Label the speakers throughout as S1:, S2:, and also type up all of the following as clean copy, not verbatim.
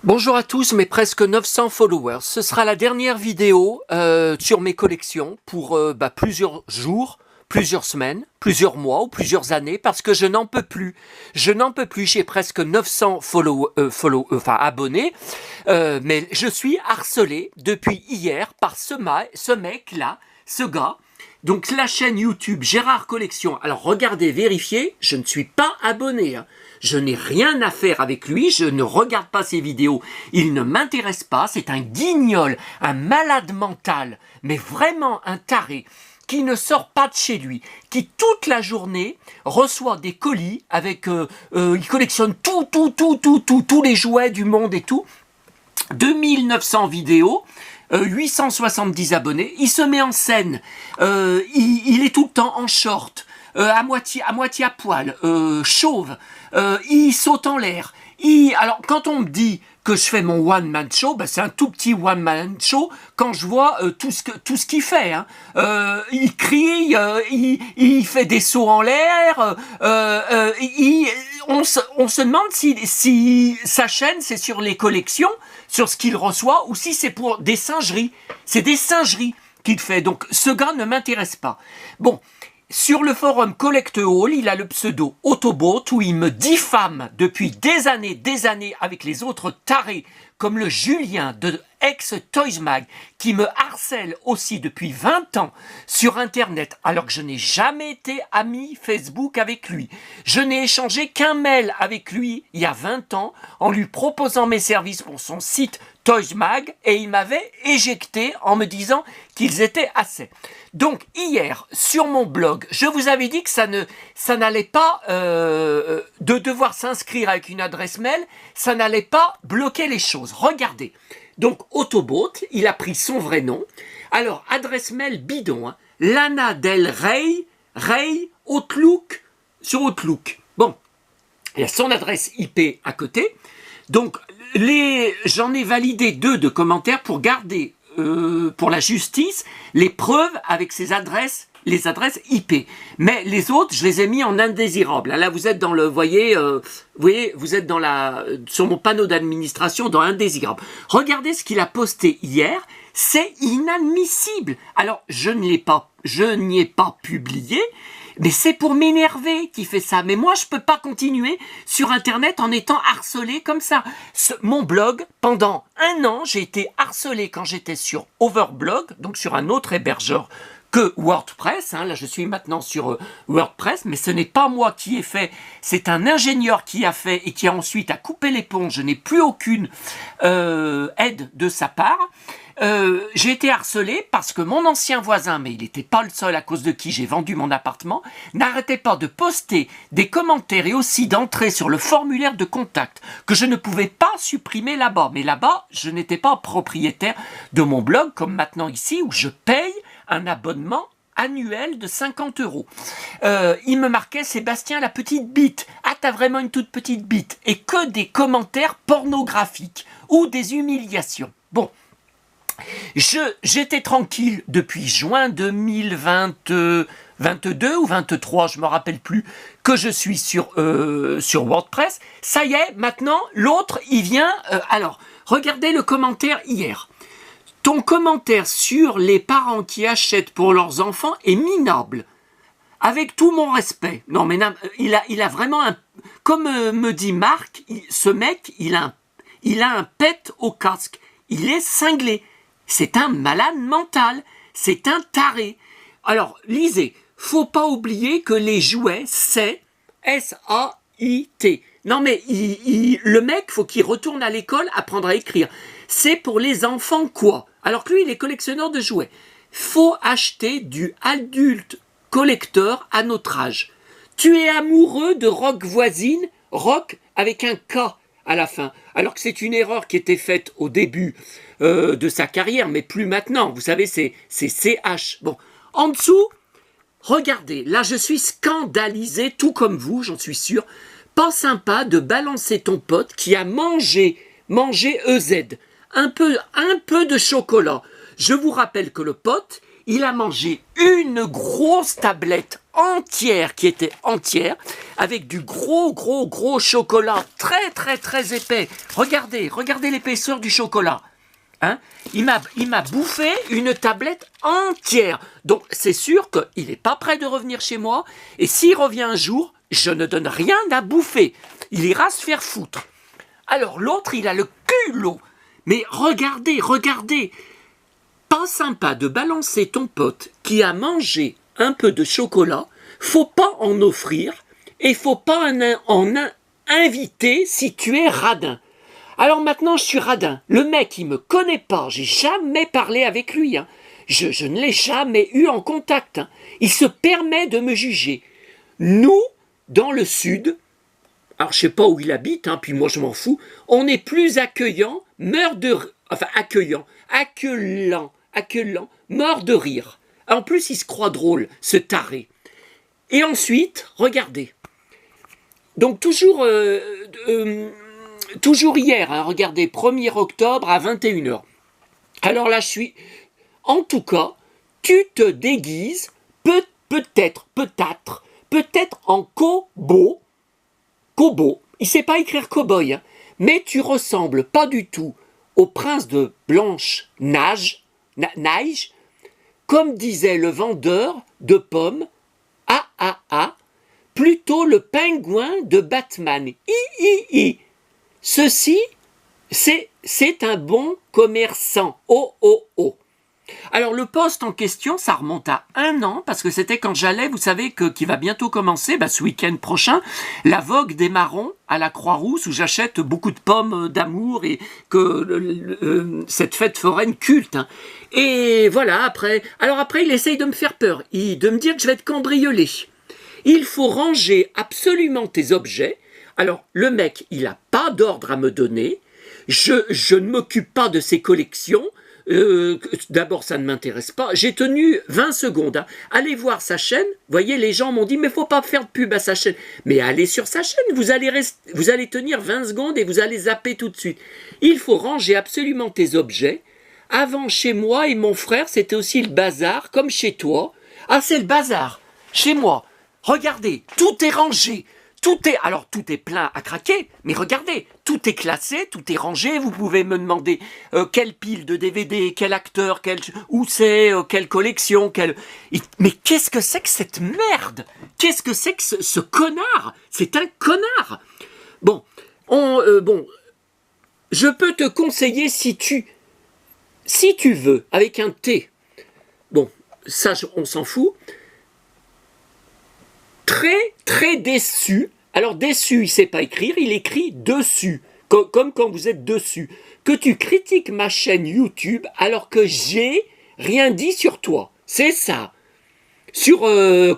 S1: Bonjour à tous, mes presque 900 followers. Ce sera la dernière vidéo sur mes collections pour plusieurs jours, plusieurs semaines, plusieurs mois ou plusieurs années parce que je n'en peux plus. Je n'en peux plus, j'ai presque 900 abonnés, mais je suis harcelé depuis hier par ce mec-là, ce gars. Donc la chaîne YouTube Gérard Collection, alors regardez, vérifiez, je ne suis pas abonné, hein. Je n'ai rien à faire avec lui, je ne regarde pas ses vidéos, il ne m'intéresse pas, c'est un guignol, un malade mental, mais vraiment un taré, qui ne sort pas de chez lui, qui toute la journée reçoit des colis avec, il collectionne tous les jouets du monde et tout, 2900 vidéos, 870 abonnés, il se met en scène, il est tout le temps en short, à moitié à poil, chauve, il saute en l'air. Alors, quand on me dit que je fais mon one-man show, c'est un tout petit one-man show quand je vois tout ce qu'il fait. Hein. Il crie, il fait des sauts en l'air. On se demande si sa chaîne, c'est sur les collections, sur ce qu'il reçoit, ou si c'est pour des singeries. C'est des singeries qu'il fait. Donc, ce gars ne m'intéresse pas. Bon. Sur le forum Collect All, il a le pseudo Autobot où il me diffame depuis des années avec les autres tarés comme le Julien de ex-Toys Mag qui me harcèle aussi depuis 20 ans sur Internet alors que je n'ai jamais été ami Facebook avec lui. Je n'ai échangé qu'un mail avec lui il y a 20 ans en lui proposant mes services pour son site Toys Mag et il m'avait éjecté en me disant qu'ils étaient assez. Donc hier sur mon blog, je vous avais dit que ça n'allait pas de devoir s'inscrire avec une adresse mail, ça n'allait pas bloquer les choses. Regardez. Donc Autobot, il a pris son vrai nom. Alors adresse mail bidon, hein, Lana Del Rey Outlook sur Outlook. Bon, il y a son adresse IP à côté. Donc j'en ai validé 2 de commentaires pour garder pour la justice les preuves avec ces adresses, les adresses IP. Mais les autres, je les ai mis en indésirable. Là, vous êtes dans le, vous voyez, vous êtes dans sur mon panneau d'administration dans indésirable. Regardez ce qu'il a posté hier. C'est inadmissible. Alors, je n'y ai pas publié. Mais c'est pour m'énerver qu'il fait ça. Mais moi, je peux pas continuer sur Internet en étant harcelé comme ça. Mon blog, pendant 1 an, j'ai été harcelé quand j'étais sur Overblog, donc sur un autre hébergeur que WordPress. Hein. Là, je suis maintenant sur WordPress, mais ce n'est pas moi qui ai fait. C'est un ingénieur qui a fait et qui a ensuite coupé l'éponge. Je n'ai plus aucune aide de sa part. J'ai été harcelé parce que mon ancien voisin, mais il n'était pas le seul à cause de qui j'ai vendu mon appartement, n'arrêtait pas de poster des commentaires et aussi d'entrer sur le formulaire de contact que je ne pouvais pas supprimer là-bas. Mais là-bas, je n'étais pas propriétaire de mon blog comme maintenant ici où je paye un abonnement annuel de 50 €. Il me marquait Sébastien la petite bite. Ah, t'as vraiment une toute petite bite. Et que des commentaires pornographiques ou des humiliations. Bon. J'étais tranquille depuis juin 2022 ou 23, je me rappelle plus, que je suis sur WordPress. Ça y est, maintenant, l'autre, il vient... alors, regardez le commentaire hier. Ton commentaire sur les parents qui achètent pour leurs enfants est minable. Avec tout mon respect. Non, mais il a vraiment un... Comme me dit Marc, ce mec, il a un pet au casque. Il est cinglé. C'est un malade mental, c'est un taré. Alors, lisez, faut pas oublier que les jouets, c'est S-A-I-T. Non mais le mec, faut qu'il retourne à l'école apprendre à écrire. C'est pour les enfants quoi? Alors que lui, il est collectionneur de jouets. Faut acheter du adulte collector à notre âge. Tu es amoureux de Rock Voisine, Rock avec un K à la fin, alors que c'est une erreur qui était faite au début de sa carrière, mais plus maintenant. Vous savez, c'est CH. Bon, en dessous, regardez, là je suis scandalisé, tout comme vous, j'en suis sûr. Pas sympa de balancer ton pote qui a mangé EZ. Un peu de chocolat. Je vous rappelle que le pote, il a mangé une grosse tablette entière, qui était entière, avec du gros chocolat très épais. Regardez l'épaisseur du chocolat. Hein? Il m'a bouffé une tablette entière. Donc c'est sûr qu'il n'est pas prêt de revenir chez moi. Et s'il revient un jour, je ne donne rien à bouffer. Il ira se faire foutre. Alors l'autre, il a le culot. Mais regardez. Pas sympa de balancer ton pote qui a mangé un peu de chocolat. Faut pas en offrir et faut pas en inviter si tu es radin. Alors maintenant, je suis radin. Le mec, il me connaît pas. J'ai jamais parlé avec lui. Hein. Je ne l'ai jamais eu en contact. Hein. Il se permet de me juger. Nous, dans le sud, alors je sais pas où il habite, hein, puis moi je m'en fous, on est plus accueillant, accueillant, mort de rire. En plus, il se croit drôle, ce taré. Et ensuite, regardez. Donc toujours hier, hein, regardez, 1er octobre à 21h. Alors là, en tout cas, tu te déguises, peut-être en Kobo. Il sait pas écrire cow-boy, hein, mais tu ressembles pas du tout au prince de Blanche-Neige, comme disait le vendeur de pommes, plutôt le pingouin de Batman. Ceci, c'est un bon commerçant. Oh. Alors le poste en question, ça remonte à 1 an, parce que c'était quand j'allais, vous savez, qui va bientôt commencer, ce week-end prochain, la vogue des marrons à la Croix-Rousse, où j'achète beaucoup de pommes d'amour, et que cette fête foraine culte. Hein. Et voilà, après, il essaye de me faire peur, de me dire que je vais être cambriolé. Il faut ranger absolument tes objets. Alors, le mec, il n'a pas d'ordre à me donner. Je ne m'occupe pas de ses collections. D'abord, ça ne m'intéresse pas. J'ai tenu 20 secondes. Hein. Allez voir sa chaîne. Vous voyez, les gens m'ont dit, mais il ne faut pas faire de pub à sa chaîne. Mais allez sur sa chaîne. Vous allez tenir 20 secondes et vous allez zapper tout de suite. Il faut ranger absolument tes objets. Avant, chez moi et mon frère, c'était aussi le bazar, comme chez toi. Ah, c'est le bazar. Chez moi. Regardez, tout est rangé. Tout est plein à craquer, mais regardez, tout est classé, tout est rangé. Vous pouvez me demander quelle pile de DVD, quel acteur, où c'est, quelle collection, Mais qu'est-ce que c'est que cette merde? Qu'est-ce que c'est que ce connard? C'est un connard. Bon, je peux te conseiller si tu veux, avec un T. Bon, ça, on s'en fout. Très déçu. Alors déçu, il sait pas écrire, il écrit dessus, comme quand vous êtes dessus. Que tu critiques ma chaîne YouTube alors que j'ai rien dit sur toi. C'est ça. Sur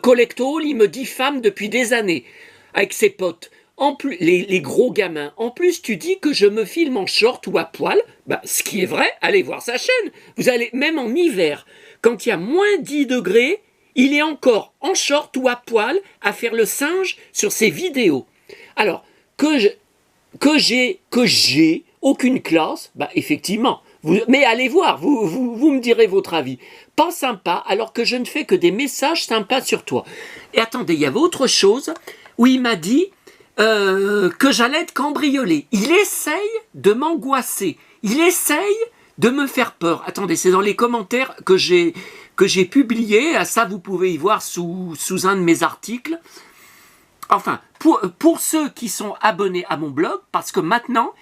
S1: Collecto, il me diffame depuis des années avec ses potes. En plus, les gros gamins. En plus, tu dis que je me filme en short ou à poil. Ce qui est vrai, allez voir sa chaîne. Vous allez, même en hiver, quand il y a moins 10 degrés, il est encore en short ou à poil à faire le singe sur ses vidéos. Alors, que j'ai aucune classe, effectivement. Mais allez voir, vous me direz votre avis. Pas sympa, alors que je ne fais que des messages sympas sur toi. Et attendez, il y avait autre chose où il m'a dit que j'allais être cambriolé. Il essaye de m'angoisser. Il essaye de me faire peur. Attendez, c'est dans les commentaires que j'ai publié. Ça, vous pouvez y voir sous un de mes articles. Enfin, pour ceux qui sont abonnés à mon blog, parce que maintenant,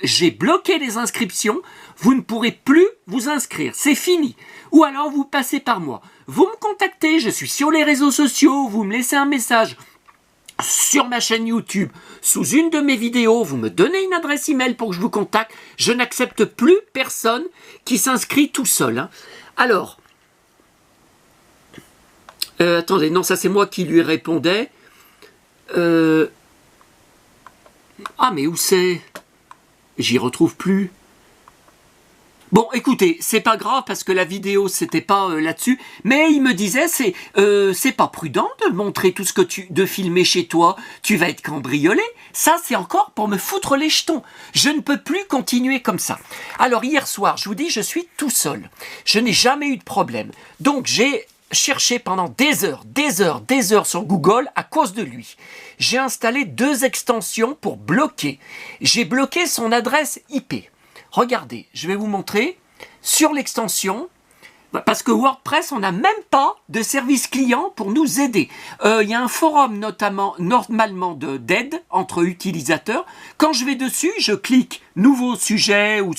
S1: j'ai bloqué les inscriptions, vous ne pourrez plus vous inscrire. C'est fini. Ou alors, vous passez par moi. Vous me contactez, je suis sur les réseaux sociaux, vous me laissez un message sur ma chaîne YouTube, sous une de mes vidéos, vous me donnez une adresse email pour que je vous contacte. Je n'accepte plus personne qui s'inscrit tout seul. Hein. Alors, attendez, non, ça c'est moi qui lui répondais. Ah, mais où c'est? J'y retrouve plus. Bon, écoutez, c'est pas grave parce que la vidéo c'était pas là-dessus, mais il me disait c'est pas prudent de montrer tout ce que de filmer chez toi, tu vas être cambriolé. Ça c'est encore pour me foutre les jetons. Je ne peux plus continuer comme ça. Alors hier soir, je vous dis, je suis tout seul. Je n'ai jamais eu de problème. Donc j'ai cherché pendant des heures sur Google à cause de lui. J'ai installé 2 extensions pour bloquer. J'ai bloqué son adresse IP. Regardez, je vais vous montrer sur l'extension, parce que WordPress, on n'a même pas de service client pour nous aider. Il y a un forum normalement d'aide entre utilisateurs. Quand je vais dessus, je clique « Nouveau sujet » ou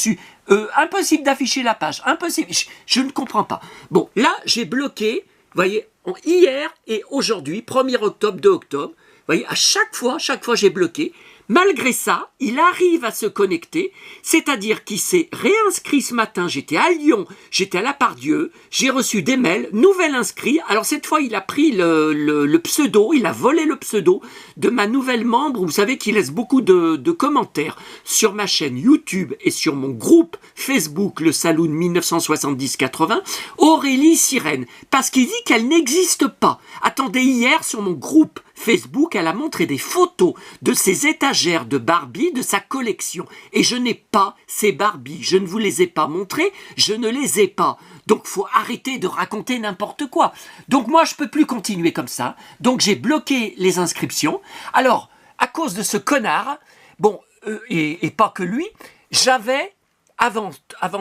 S1: impossible d'afficher la page, impossible, je ne comprends pas. Bon, là, j'ai bloqué, vous voyez, hier et aujourd'hui, 1er octobre, 2 octobre, vous voyez, à chaque fois, j'ai bloqué. Malgré ça, il arrive à se connecter, c'est-à-dire qu'il s'est réinscrit ce matin. J'étais à Lyon, j'étais à La Part-Dieu, j'ai reçu des mails, nouvel inscrit. Alors cette fois, il a pris le pseudo, il a volé le pseudo de ma nouvelle membre. Vous savez qu'il laisse beaucoup de commentaires sur ma chaîne YouTube et sur mon groupe Facebook, le Saloon 1970-80, Aurélie Sirène, parce qu'il dit qu'elle n'existe pas. Attendez, hier, sur mon groupe Facebook, elle a montré des photos de ses étagères de Barbie, de sa collection. Et je n'ai pas ces Barbies. Je ne vous les ai pas montrées, je ne les ai pas. Donc, faut arrêter de raconter n'importe quoi. Donc, moi, je peux plus continuer comme ça. Donc, j'ai bloqué les inscriptions. Alors, à cause de ce connard, bon, et pas que lui, j'avais, avant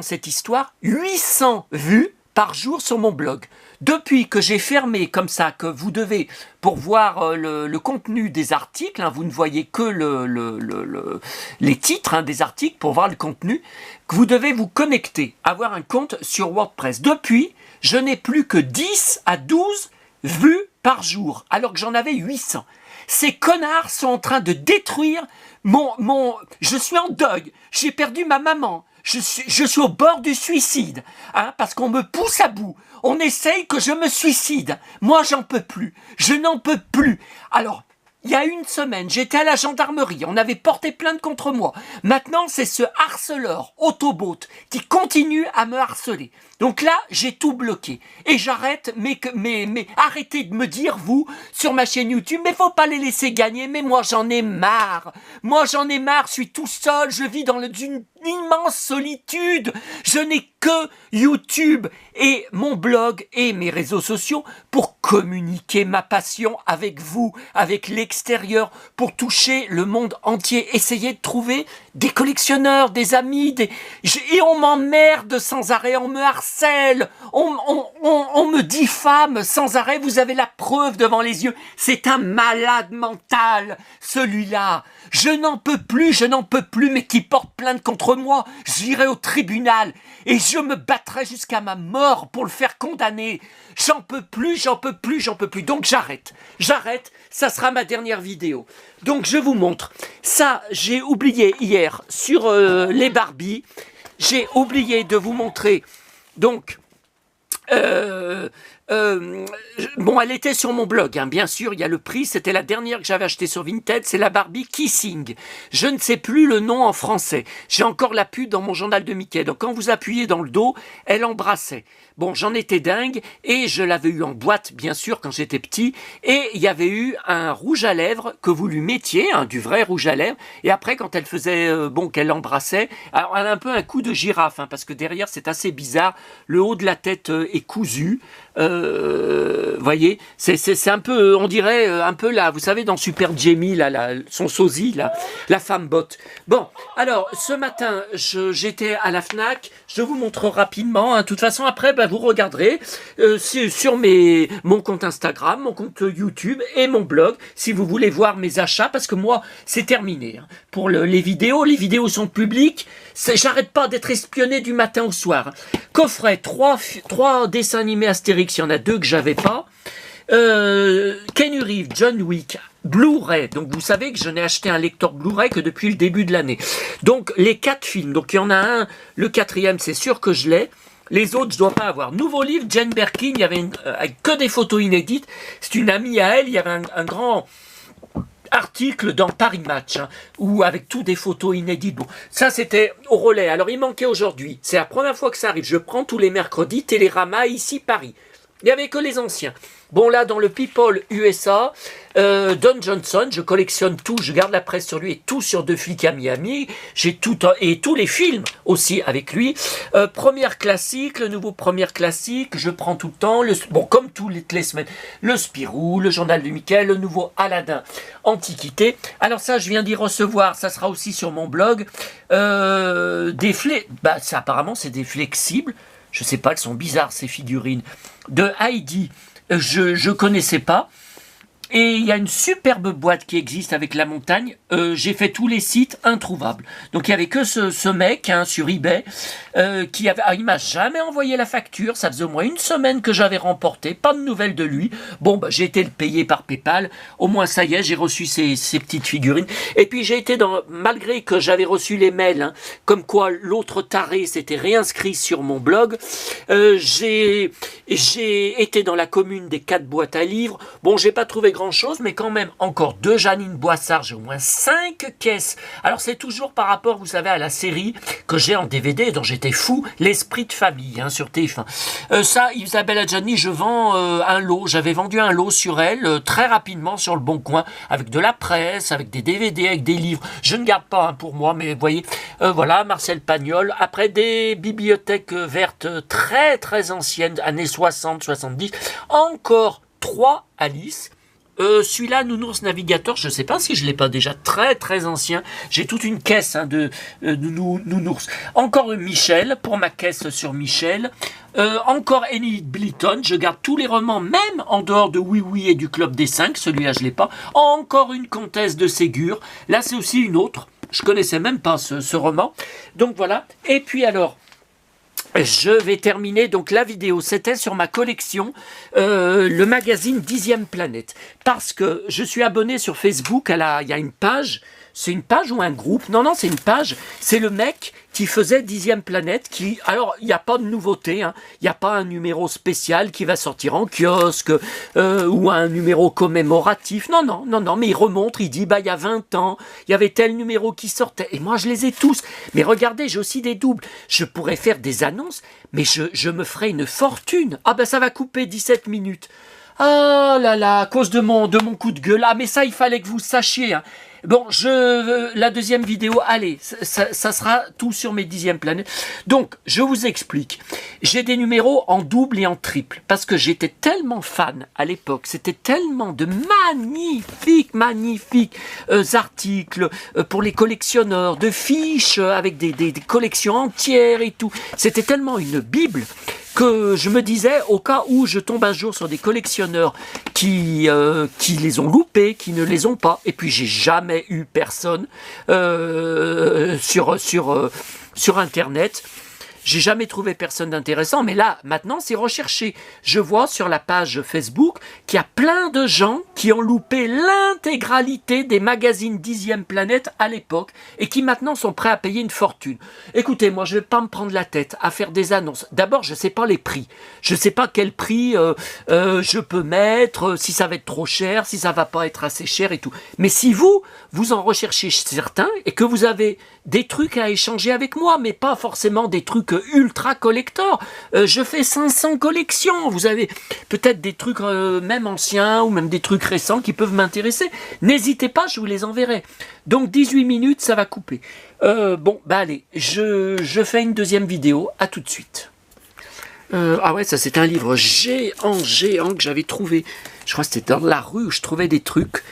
S1: cette histoire, 800 vues par jour sur mon blog. Depuis que j'ai fermé comme ça, que vous devez, pour voir le contenu des articles, hein, vous ne voyez que les titres des articles pour voir le contenu, que vous devez vous connecter, avoir un compte sur WordPress. Depuis, je n'ai plus que 10 à 12 vues par jour, alors que j'en avais 800. Ces connards sont en train de détruire je suis en deuil, j'ai perdu ma maman. Je suis au bord du suicide, parce qu'on me pousse à bout. On essaye que je me suicide. Moi, j'en peux plus. Je n'en peux plus. Alors, il y a une semaine, j'étais à la gendarmerie. On avait porté plainte contre moi. Maintenant, c'est ce harceleur, Autobot, qui continue à me harceler. Donc là, j'ai tout bloqué. Et j'arrête, mais arrêtez de me dire, vous, sur ma chaîne YouTube, mais faut pas les laisser gagner. Mais moi, j'en ai marre. Moi, j'en ai marre. Je suis tout seul. Je vis dans une immense solitude. Je n'ai que YouTube et mon blog et mes réseaux sociaux pour communiquer ma passion avec vous, avec l'extérieur, pour toucher le monde entier. Essayer de trouver des collectionneurs, des amis, et on m'emmerde sans arrêt, on me harcèle, on me diffame sans arrêt. Vous avez la preuve devant les yeux. C'est un malade mental, celui-là. Je n'en peux plus, mais qui porte plainte contre moi. J'irai au tribunal et je me battrai jusqu'à ma mort pour le faire condamner. J'en peux plus. Donc j'arrête. Ça sera ma dernière vidéo. Donc je vous montre. Ça, j'ai oublié hier sur les Barbies. J'ai oublié de vous montrer. Donc, bon, elle était sur mon blog, bien sûr, il y a le prix, c'était la dernière que j'avais achetée sur Vinted, c'est la Barbie Kissing. Je ne sais plus le nom en français. J'ai encore la pub dans mon journal de Mickey. Donc quand vous appuyez dans le dos, elle embrassait. Bon, j'en étais dingue et je l'avais eu en boîte, bien sûr, quand j'étais petit. Et il y avait eu un rouge à lèvres que vous lui mettiez, du vrai rouge à lèvres. Et après, quand elle faisait, qu'elle embrassait, alors elle a un peu un cou de girafe, parce que derrière, c'est assez bizarre. Le haut de la tête est cousu. Voyez, c'est un peu, on dirait un peu là, vous savez, dans Super Jamie, son sosie, la femme botte. Bon, alors ce matin, j'étais à la Fnac. Je vous montre rapidement. De toute façon, après, vous regarderez sur mon compte Instagram, mon compte YouTube et mon blog, si vous voulez voir mes achats, parce que moi, c'est terminé. Pour les vidéos sont publiques. J'arrête pas d'être espionné du matin au soir. Coffret, 3 dessins animés Astérix, il y en a 2 que j'avais pas. Keanu Reeves, John Wick, Blu-ray. Donc vous savez que je n'ai acheté un lecteur Blu-ray que depuis le début de l'année. Donc les 4 films. Donc il y en a un, le 4e, c'est sûr que je l'ai. Les autres, je dois pas avoir. Nouveau livre, Jane Birkin, il y avait que des photos inédites. C'est une amie à elle, il y avait un grand article dans Paris Match, hein, ou avec toutes des photos inédites. Bon, ça c'était au relais. Alors il manquait aujourd'hui, c'est la première fois que ça arrive. Je prends tous les mercredis Télérama ici Paris. Il n'y avait que les anciens. Bon, là, dans le People USA, Don Johnson, je collectionne tout, je garde la presse sur lui et tout sur Deux flics à Miami. J'ai tout, et tous les films aussi avec lui. Première classique, le nouveau Première classique, je prends tout le temps. Bon, comme toutes les semaines, le Spirou, le Journal de Michael, le nouveau Aladdin, Antiquité. Alors ça, je viens d'y recevoir, ça sera aussi sur mon blog. Apparemment, c'est des flexibles. Je sais pas, elles sont bizarres ces figurines. De Heidi, je connaissais pas. Et il y a une superbe boîte qui existe avec la montagne. J'ai fait tous les sites introuvables. Donc il n'y avait que ce mec hein, sur eBay qui avait. Ah, il m'a jamais envoyé la facture. Ça faisait au moins une semaine que j'avais remporté. Pas de nouvelles de lui. Bon, bah, j'ai été le payer par PayPal. Au moins ça y est, j'ai reçu ces petites figurines. Et puis j'ai été malgré que j'avais reçu les mails, hein, comme quoi l'autre taré s'était réinscrit sur mon blog. J'ai été dans la commune des 4 boîtes à livres. Bon, j'ai pas trouvé grand chose, mais quand même encore 2 Janine Boissard, j'ai au moins 5 caisses. Alors c'est toujours par rapport, vous savez, à la série que j'ai en DVD, dont j'étais fou, L'Esprit de famille, hein, sur TF1. Ça, Isabelle Adjani, je vends un lot, j'avais vendu un lot sur elle, très rapidement sur le Bon Coin, avec de la presse, avec des DVD, avec des livres. Je ne garde pas hein, pour moi, mais vous voyez, voilà, Marcel Pagnol. Après des bibliothèques vertes très très anciennes, années 60, 70, encore 3 Alice. Celui-là, Nounours Navigateur, je ne sais pas si je ne l'ai pas déjà, très très ancien. J'ai toute une caisse hein, de Nounours. Encore Michel, pour ma caisse sur Michel. Encore Enid Blyton, je garde tous les romans, même en dehors de Oui Oui et du Club des 5, celui-là je ne l'ai pas. Encore une Comtesse de Ségur, là c'est aussi une autre. Je ne connaissais même pas ce roman. Donc voilà, et puis alors... Je vais terminer donc la vidéo, c'était sur ma collection, le magazine 10e Planète. Parce que je suis abonné sur Facebook, il y a une page, c'est une page ou un groupe? Non, c'est une page, c'est le mec qui faisait 10e Planète, alors il n'y a pas de nouveauté, hein, il n'y a pas un numéro spécial qui va sortir en kiosque, ou un numéro commémoratif, non, mais il remonte, il dit, il y a 20 ans, il y avait tel numéro qui sortait, et moi je les ai tous, mais regardez, j'ai aussi des doubles, je pourrais faire des annonces, mais je me ferai une fortune, ça va couper 17 minutes, ah là là, à cause de mon coup de gueule, mais ça il fallait que vous sachiez, hein. Bon, la deuxième vidéo, allez, ça sera tout sur mes 10e planètes. Donc, je vous explique. J'ai des numéros en double et en triple, parce que j'étais tellement fan à l'époque, c'était tellement de magnifiques articles pour les collectionneurs, de fiches avec des collections entières et tout. C'était tellement une bible que je me disais, au cas où je tombe un jour sur des collectionneurs qui les ont loupés, qui ne les ont pas, et puis j'ai jamais eu personne sur Internet. J'ai jamais trouvé personne d'intéressant, mais là, maintenant, c'est recherché. Je vois sur la page Facebook qu'il y a plein de gens qui ont loupé l'intégralité des magazines 10e Planète à l'époque et qui maintenant sont prêts à payer une fortune. Écoutez, moi, je vais pas me prendre la tête à faire des annonces. D'abord, je sais pas les prix. Je sais pas quel prix je peux mettre, si ça va être trop cher, si ça va pas être assez cher et tout. Mais si vous en recherchez certains et que vous avez des trucs à échanger avec moi, mais pas forcément des trucs ultra collector. Je fais 500 collections. Vous avez peut-être des trucs même anciens ou même des trucs récents qui peuvent m'intéresser. N'hésitez pas, je vous les enverrai. Donc 18 minutes, ça va couper. Allez, je fais une deuxième vidéo. À tout de suite. Ça c'est un livre géant que j'avais trouvé. Je crois que c'était dans la rue où je trouvais des trucs.